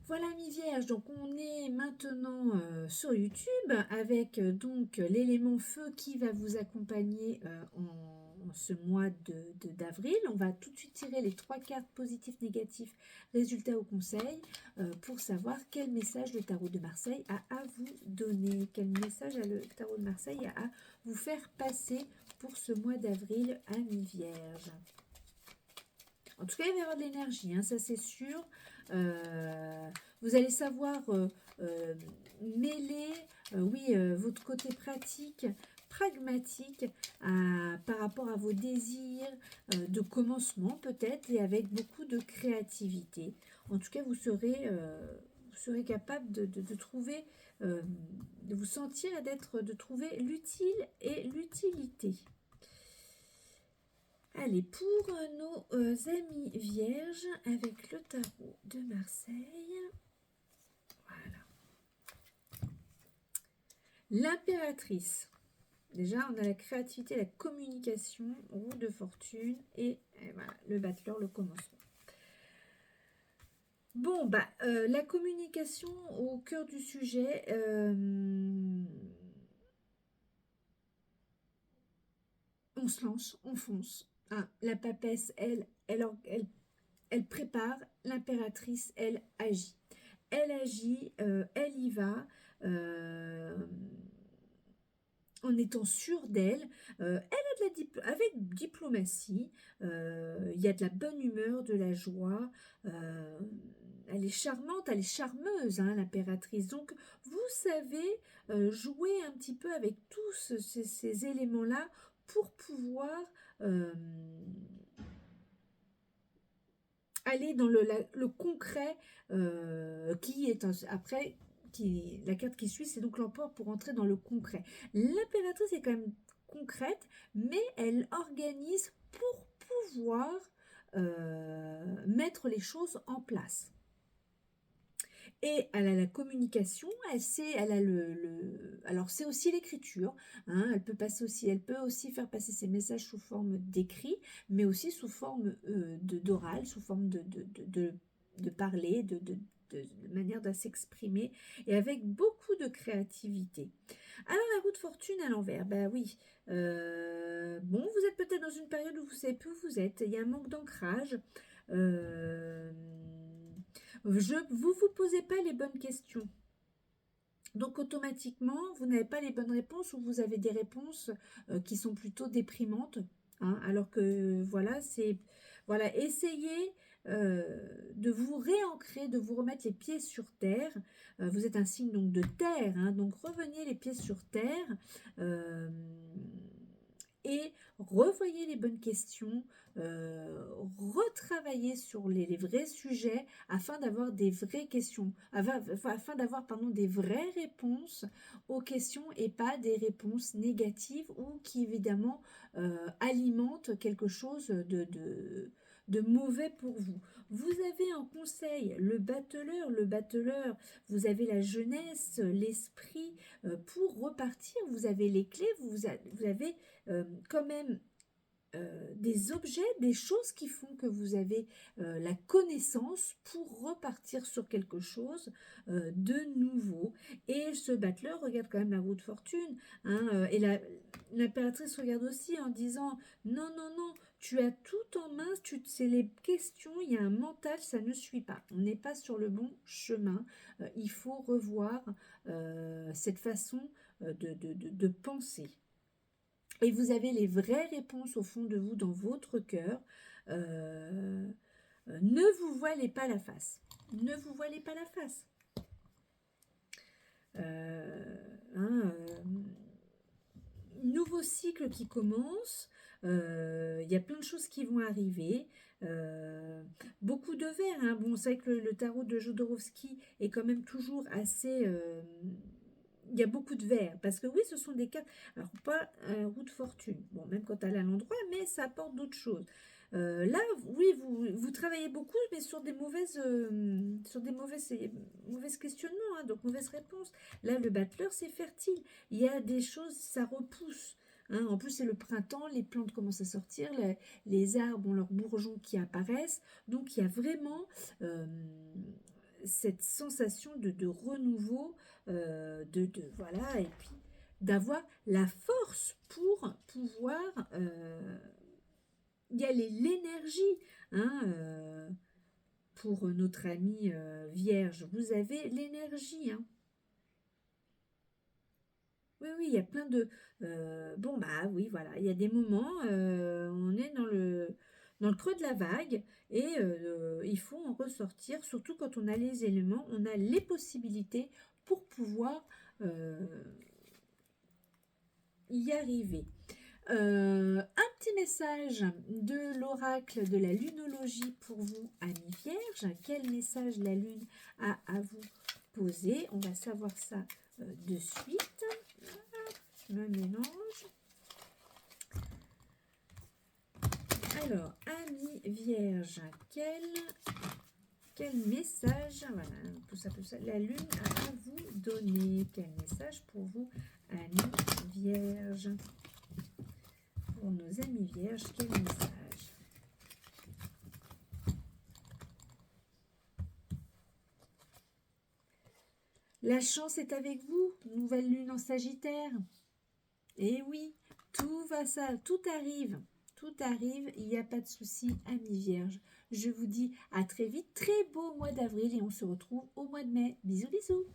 Voilà mi-vierge, donc on est maintenant sur YouTube avec donc l'élément feu qui va vous accompagner en ce mois d'avril. On va tout de suite tirer les 3 cartes positifs, négatifs, résultats ou conseils pour savoir quel message le tarot de Marseille a à vous donner, quel message le tarot de Marseille a à vous faire passer pour ce mois d'avril à mi-vierge. En tout cas, il va y avoir de l'énergie, hein, ça c'est sûr. Vous allez savoir mêler, oui, votre côté pratique, pragmatique, par rapport à vos désirs de commencement peut-être, et avec beaucoup de créativité. En tout cas, vous serez capable de trouver, de vous sentir et de trouver l'utile et l'utilité. Allez, pour nos amis vierges, avec le tarot de Marseille, voilà. L'impératrice. Déjà, on a la créativité, la communication, roue de fortune, et voilà, le battleur, le commencement. Bon, la communication au cœur du sujet, on se lance, on fonce. Ah, la papesse, elle prépare, l'impératrice, elle agit. Elle agit, elle y va, en étant sûre d'elle. Elle a avec diplomatie, il y a de la bonne humeur, de la joie. Elle est charmante, elle est charmeuse, hein, l'impératrice. Donc, vous savez jouer un petit peu avec tous ces éléments-là pour pouvoir aller dans le concret qui est après la carte qui suit, c'est donc l'empereur pour entrer dans le concret. L'impératrice est quand même concrète, mais elle organise pour pouvoir mettre les choses en place. Et elle a la communication, elle a alors c'est aussi l'écriture, hein, elle peut aussi faire passer ses messages sous forme d'écrit, mais aussi sous forme d'oral, sous forme de parler, de manière de s'exprimer, et avec beaucoup de créativité. Alors la roue de fortune à l'envers, ben oui, bon, vous êtes peut-être dans une période où vous savez plus où vous êtes, il y a un manque d'ancrage, vous vous posez pas les bonnes questions. Donc automatiquement, vous n'avez pas les bonnes réponses, ou vous avez des réponses qui sont plutôt déprimantes. Hein, alors que voilà, essayez de vous réancrer, de vous remettre les pieds sur terre. Vous êtes un signe donc de terre, hein, donc revenez les pieds sur terre. Et revoyez les bonnes questions, retravaillez sur les vrais sujets afin d'avoir des vraies questions, afin d'avoir des vraies réponses aux questions, et pas des réponses négatives ou qui évidemment alimentent quelque chose de mauvais pour vous. Vous avez en conseil le battleur, vous avez la jeunesse, l'esprit pour repartir, vous avez les clés, vous avez quand même des objets, des choses qui font que vous avez la connaissance pour repartir sur quelque chose de nouveau. Et ce battleur regarde quand même la roue de fortune, hein, et l'impératrice regarde aussi en disant non, non, non, tu as tout en main, c'est les questions, il y a un mental, ça ne suit pas, on n'est pas sur le bon chemin, il faut revoir cette façon de penser. Et vous avez les vraies réponses au fond de vous, dans votre cœur. Ne vous voilez pas la face. Ne vous voilez pas la face. Hein, nouveau cycle qui commence. Il y a plein de choses qui vont arriver. Beaucoup de verre. Hein. Bon, c'est vrai que le tarot de Jodorowsky est quand même toujours assez... il y a beaucoup de verre, parce que oui, ce sont des cartes, alors pas roue de fortune, bon, même quand elle est à l'endroit, mais ça apporte d'autres choses. Là, oui, vous travaillez beaucoup, mais sur des mauvaises questionnements, hein, donc mauvaises réponses. Là, le battleur, c'est fertile. Il y a des choses, ça repousse. Hein. En plus, c'est le printemps, les plantes commencent à sortir, les arbres ont leurs bourgeons qui apparaissent. Donc, il y a vraiment... cette sensation de renouveau, voilà, et puis d'avoir la force pour pouvoir y aller, l'énergie, hein, pour notre ami Vierge, vous avez l'énergie, hein. Oui, oui, il y a plein de... bon, bah oui, voilà, il y a des moments, on est dans le creux de la vague et il faut en ressortir, surtout quand on a les éléments, on a les possibilités pour pouvoir y arriver. Un petit message de l'oracle de la lunologie pour vous, amis vierges. Quel message la lune a à vous poser? On va savoir ça de suite. Je me mélange. Alors, amis vierges, quel message, voilà, tout ça, la lune a à vous donner? Quel message pour vous, amis vierges? Pour nos amis vierges, quel message? La chance est avec vous, nouvelle lune en Sagittaire. Et oui, tout va ça, tout arrive, il n'y a pas de souci, amis vierges. Je vous dis à très vite, très beau mois d'avril et on se retrouve au mois de mai. Bisous, bisous.